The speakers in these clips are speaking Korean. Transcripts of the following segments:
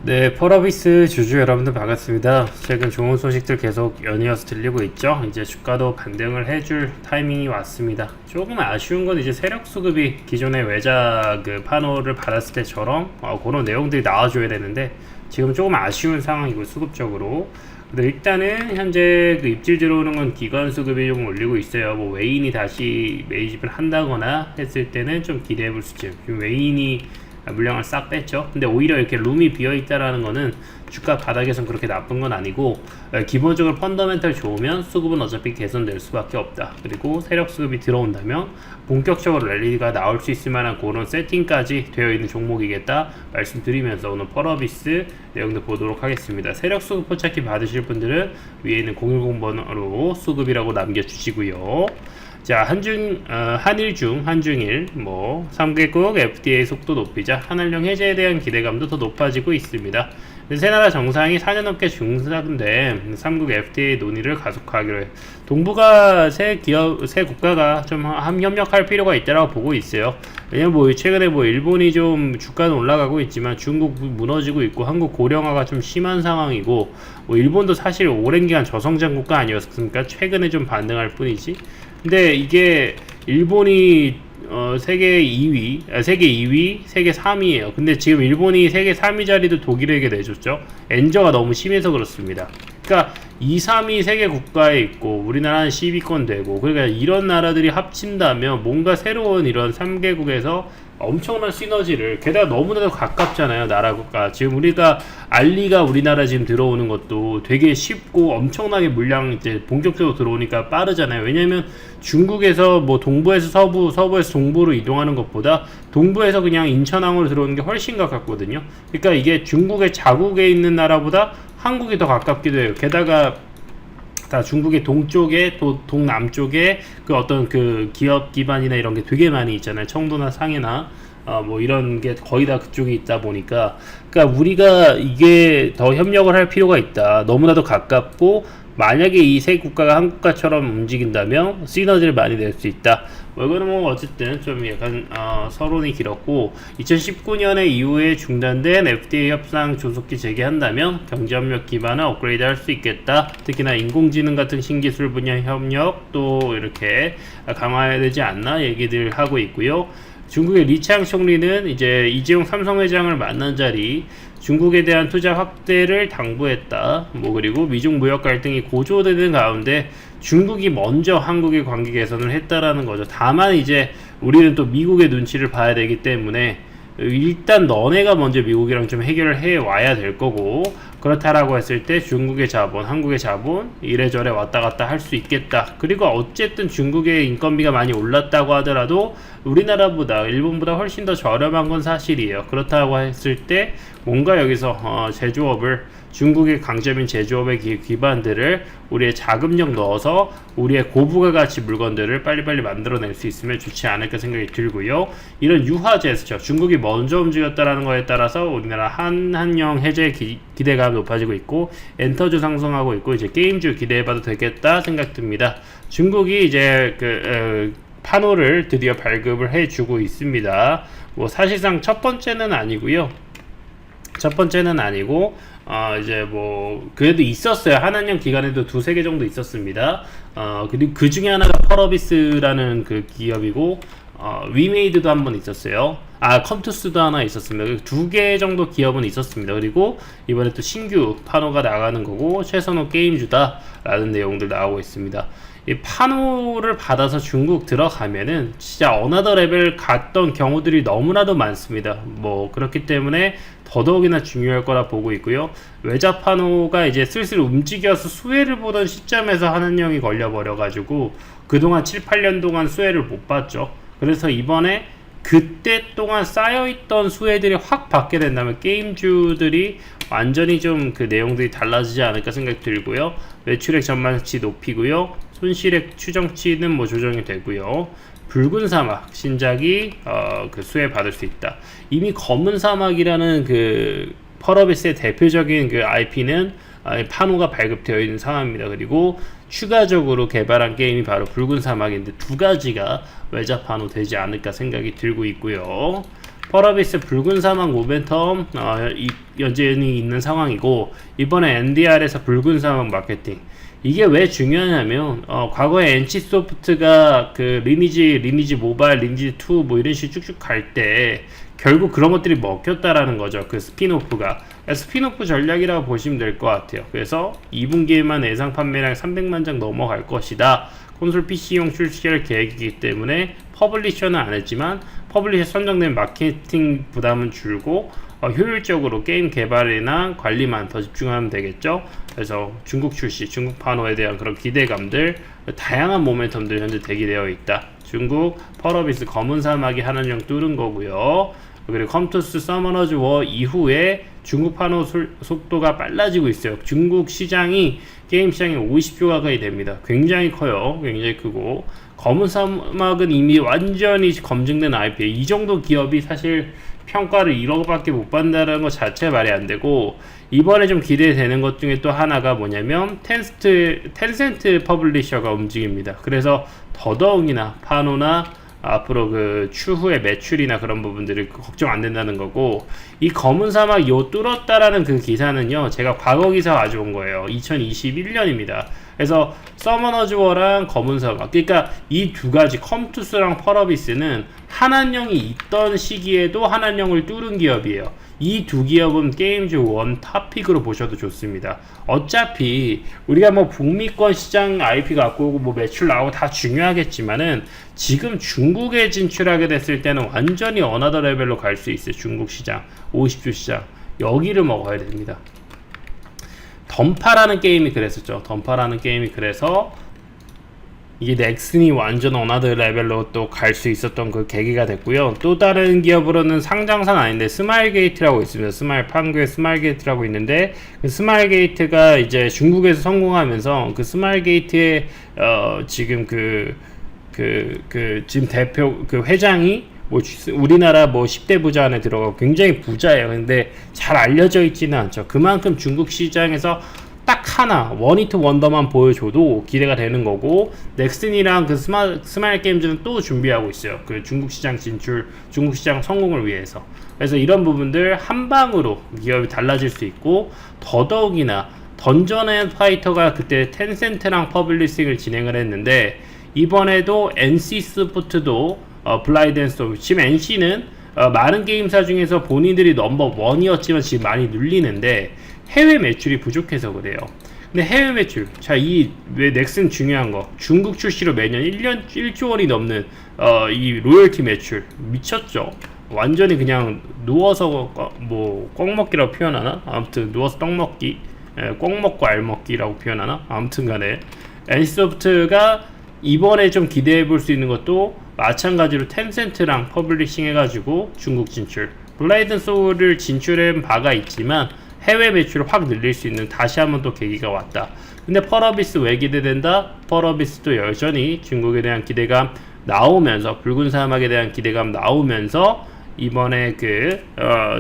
네, 펄어비스 주주 여러분들 반갑습니다. 최근 좋은 소식들 계속 연이어서 들리고 있죠. 이제 주가도 반등을 해줄 타이밍이 왔습니다. 조금 아쉬운 건 이제 세력 수급이 기존의 외자 그 판호를 받았을 때처럼 그런 내용들이 나와줘야 되는데 지금 조금 아쉬운 상황이고 수급적으로. 근데 일단은 현재 그 입질 들어오는 건 기관 수급이 조금 올리고 있어요. 뭐 외인이 다시 매집을 한다거나 했을 때는 좀 기대해 볼 수 있죠. 지금 외인이 물량을 싹 뺐죠. 근데 오히려 이렇게 룸이 비어 있다라는 거는 주가 바닥에선 그렇게 나쁜 건 아니고, 기본적으로 펀더멘탈 좋으면 수급은 어차피 개선될 수밖에 없다. 그리고 세력 수급이 들어온다면 본격적으로 랠리가 나올 수 있을 만한 그런 세팅까지 되어 있는 종목이겠다 말씀드리면서 오늘 펄어비스 내용도 보도록 하겠습니다. 세력 수급 포착기 받으실 분들은 위에 있는 010번으로 수급이라고 남겨주시고요. 자, 한일중, 한중일, 3개국 FDA 속도 높이자 한한령 해제에 대한 기대감도 더 높아지고 있습니다. 세 나라 정상이 4년 넘게 중단된 3국 FDA 논의를 가속화하기로 해요. 동북아 세 국가가 좀 협력할 필요가 있다고 보고 있어요. 왜냐면 최근에 일본이 좀 주가는 올라가고 있지만 중국 무너지고 있고 한국 고령화가 좀 심한 상황이고, 일본도 사실 오랜 기간 저성장 국가 아니었습니까? 최근에 좀 반등할 뿐이지. 근데 이게 일본이 세계 2위, 세계 2위, 세계 3위예요. 근데 지금 일본이 세계 3위 자리도 독일에게 내줬죠. 엔저가 너무 심해서 그렇습니다. 그러니까 2, 3위 세계 국가에 있고 우리나라는 10위권 되고, 그러니까 이런 나라들이 합친다면 뭔가 새로운 이런 3개국에서 엄청난 시너지를, 게다가 너무나도 가깝잖아요, 나라가. 지금 우리가 알리가 우리나라 지금 들어오는 것도 되게 쉽고 엄청나게 물량 이제 본격적으로 들어오니까 빠르잖아요. 왜냐면 중국에서 동부에서 서부, 서부에서 동부로 이동하는 것보다 동부에서 그냥 인천항으로 들어오는 게 훨씬 가깝거든요. 그러니까 이게 중국의 자국에 있는 나라보다 한국이 더 가깝기도 해요. 게다가 다 중국의 동쪽에 동남쪽에 그 어떤 그 기업 기반이나 이런 게 되게 많이 있잖아요. 청도나 상해나 이런 게 거의 다 그쪽에 있다 보니까, 그러니까 우리가 이게 더 협력을 할 필요가 있다. 너무나도 가깝고 만약에 이 세 국가가 한 국가처럼 움직인다면 시너지를 많이 낼 수 있다. 이거는 어쨌든 좀 약간 서론이 길었고, 2019년에 이후에 중단된 FDA 협상 조속히 재개한다면 경제협력 기반을 업그레이드 할 수 있겠다. 특히나 인공지능 같은 신기술 분야 협력도 이렇게 강화해야 되지 않나 얘기들 하고 있고요. 중국의 리창 총리는 이제 이재용 삼성회장을 만난 자리, 중국에 대한 투자 확대를 당부했다. 그리고 미중 무역 갈등이 고조되는 가운데 중국이 먼저 한국의 관계 개선을 했다라는 거죠. 다만 이제 우리는 또 미국의 눈치를 봐야 되기 때문에 일단 너네가 먼저 미국이랑 좀 해결을 해 와야 될 거고, 그렇다라고 했을 때 중국의 자본, 한국의 자본 이래저래 왔다 갔다 할 수 있겠다. 그리고 어쨌든 중국의 인건비가 많이 올랐다고 하더라도 우리나라보다 일본보다 훨씬 더 저렴한 건 사실이에요. 그렇다고 했을 때 뭔가 여기서 제조업을, 중국의 강점인 제조업의 기반들을 우리의 자금력 넣어서 우리의 고부가가치 물건들을 빨리빨리 만들어낼 수 있으면 좋지 않을까 생각이 들고요. 이런 유화 제스처, 중국이 먼저 움직였다라는 거에 따라서 우리나라 한한령 해제 기대감 높아지고 있고, 엔터주 상승하고 있고, 이제 게임주 기대해봐도 되겠다 생각됩니다. 중국이 이제 판호를 드디어 발급을 해주고 있습니다. 사실상 첫 번째는 아니고요. 이제 그래도 있었어요. 한한령 기간에도 두세 개 정도 있었습니다. 그리고 그 중에 하나가 펄어비스라는 그 기업이고, 위메이드도 한번 있었어요. 컴투스도 하나 있었습니다. 두 개 정도 기업은 있었습니다. 그리고 이번에 또 신규 판호가 나가는 거고, 최선호 게임주다 라는 내용들 나오고 있습니다. 이 판호를 받아서 중국 들어가면은 진짜 어나더 레벨 갔던 경우들이 너무나도 많습니다. 그렇기 때문에 더더욱이나 중요할 거라 보고 있고요. 외자 판호가 이제 슬슬 움직여서 수혜를 보던 시점에서 한한령이 걸려버려가지고 그동안 7, 8년 동안 수혜를 못 봤죠. 그래서 이번에 그때 동안 쌓여있던 수혜들이 확 받게 된다면 게임주들이 완전히 좀 그 내용들이 달라지지 않을까 생각이 들고요. 매출액 전망치 높이고요. 손실액 추정치는 조정이 되고요. 붉은 사막 신작이 그 수혜 받을 수 있다. 이미 검은 사막이라는 그 펄어비스의 대표적인 그 IP는 판호가 발급되어 있는 상황입니다. 그리고 추가적으로 개발한 게임이 바로 붉은 사막인데 두 가지가 외자 판호 되지 않을까 생각이 들고 있고요. 펄어비스 붉은 사막 모멘텀 여전히 있는 상황이고, 이번에 NDR에서 붉은 사막 마케팅, 이게 왜 중요하냐면 과거에 NC소프트가 그 리니지 모바일, 리니지 2 뭐 이런 식으로 쭉쭉 갈 때 결국 그런 것들이 먹혔다라는 거죠. 그 스피노프가 스피노프 전략이라고 보시면 될 것 같아요. 그래서 2분기에만 예상 판매량 300만 장 넘어갈 것이다. 콘솔 PC용 출시할 계획이기 때문에 퍼블리셔는 안 했지만 퍼블리셔 선정된 마케팅 부담은 줄고 효율적으로 게임 개발이나 관리만 더 집중하면 되겠죠. 그래서 중국 출시, 중국 판호에 대한 그런 기대감들, 다양한 모멘텀들 현재 대기되어 있다. 중국 펄어비스 검은 사막이 하나령 뚫은 거고요. 그리고 컴투스 서머너즈 워 이후에 중국 판호 속도가 빨라지고 있어요. 중국 시장이 게임 시장이 50조 가까이 됩니다. 굉장히 커요. 굉장히 크고, 검은 사막은 이미 완전히 검증된 IP. 이 정도 기업이 사실 평가를 1억밖에 못 받는다는 것 자체 말이 안 되고, 이번에 좀 기대되는 것 중에 또 하나가 뭐냐면 텐센트 퍼블리셔가 움직입니다. 그래서 더더욱이나 파노나 앞으로 그 추후의 매출이나 그런 부분들이 걱정 안 된다는 거고, 이 검은 사막 요 뚫었다라는 그 기사는요, 제가 과거 기사 가져온 거예요. 2021년입니다. 그래서 서머너즈 워랑 검은 사막, 그러니까 이 두 가지 컴투스랑 펄어비스는 한한령이 있던 시기에도 한한령을 뚫은 기업이에요. 이 두 기업은 게임즈 원 탑픽으로 보셔도 좋습니다. 어차피 우리가 뭐 북미권 시장 IP 갖고 오고 뭐 매출 나오고 다 중요하겠지만은, 지금 중국에 진출하게 됐을 때는 완전히 어나더 레벨로 갈 수 있어요. 중국 시장, 50조 시장, 여기를 먹어야 됩니다. 던파라는 게임이 그랬었죠. 던파라는 게임이 그래서 이게 넥슨이 완전 어나더 레벨로 또 갈 수 있었던 그 계기가 됐고요. 또 다른 기업으로는 상장사는 아닌데 스마일게이트라고 있습니다. 판교의 스마일게이트라고 있는데, 그 스마일게이트가 이제 중국에서 성공하면서 그 스마일게이트의 지금 지금 대표 그 회장이 뭐 우리나라 뭐 10대 부자 안에 들어가고 굉장히 부자예요. 근데 잘 알려져 있지는 않죠. 그만큼 중국 시장에서 딱 하나 원히트 원더만 보여줘도 기대가 되는 거고, 넥슨이랑 그 스마일 게임즈는 또 준비하고 있어요. 그 중국 시장 진출, 중국 시장 성공을 위해서. 그래서 이런 부분들 한 방으로 기업이 달라질 수 있고, 더더욱이나 던전 앤 파이터가 그때 텐센트랑 퍼블리싱을 진행을 했는데, 이번에도 NC소프트도 블라이드 앤 소울, 지금 NC는 많은 게임사 중에서 본인들이 넘버 원이었지만 지금 많이 눌리는데 해외 매출이 부족해서 그래요. 근데 해외 매출, 자, 왜 넥슨 중요한 거, 중국 출시로 매년 1조 원이 넘는 이 로열티 매출 미쳤죠. 완전히 그냥 누워서 뭐 꿩먹기라고 표현하나? 아무튼 누워서 떡먹기, 꿩 먹고 알 먹기라고 표현하나? 아무튼 간에 NC소프트가 이번에 좀 기대해 볼 수 있는 것도 마찬가지로 텐센트랑 퍼블리싱 해가지고 중국 진출, 블라이드 소울을 진출한 바가 있지만 해외 매출을 확 늘릴 수 있는 다시 한번 또 계기가 왔다. 근데 펄어비스 왜 기대된다? 펄어비스도 여전히 중국에 대한 기대감 나오면서, 붉은 사막에 대한 기대감 나오면서 이번에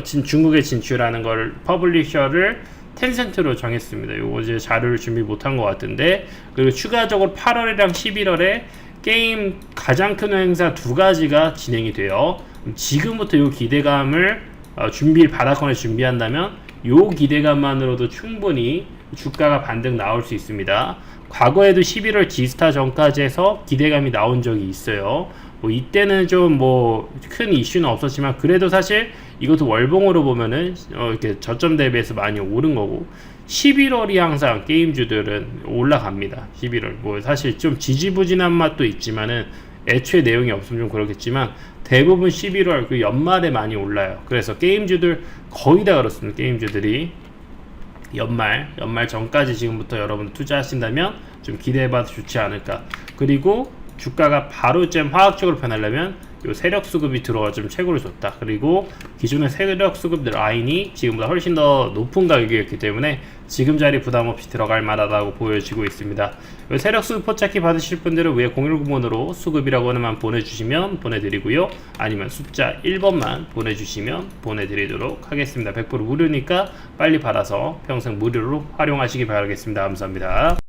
중국에 진출하는 걸 퍼블리셔를 텐센트로 정했습니다. 요거 이제 자료를 준비 못한 것 같은데, 그리고 추가적으로 8월이랑 11월에 게임 가장 큰 행사 두 가지가 진행이 돼요. 지금부터 요 기대감을 바닥권에 준비한다면 요 기대감만으로도 충분히 주가가 반등 나올 수 있습니다. 과거에도 11월 지스타 전까지 해서 기대감이 나온 적이 있어요. 뭐 이때는 좀 뭐 큰 이슈는 없었지만, 그래도 사실 이것도 월봉으로 보면은 이렇게 저점 대비해서 많이 오른 거고, 11월이 항상 게임주들은 올라갑니다. 11월 뭐 사실 좀 지지부진한 맛도 있지만은, 애초에 내용이 없으면 좀 그렇겠지만 대부분 11월 그 연말에 많이 올라요. 그래서 게임주들 거의 다 그렇습니다. 게임주들이 연말 전까지 지금부터 여러분 투자하신다면 좀 기대해봐도 좋지 않을까. 그리고 주가가 바로 좀 화학적으로 변하려면 요 세력 수급이 들어와 좀 최고를 줬다. 그리고 기존의 세력 수급 라인이 지금보다 훨씬 더 높은 가격이었기 때문에 지금 자리 부담 없이 들어갈 만하다고 보여지고 있습니다. 요 세력 수급 포착기 받으실 분들은 위에 010번으로 수급이라고 하나만 보내주시면 보내드리고요. 아니면 숫자 1번만 보내주시면 보내드리도록 하겠습니다. 100% 무료니까 빨리 받아서 평생 무료로 활용하시기 바라겠습니다. 감사합니다.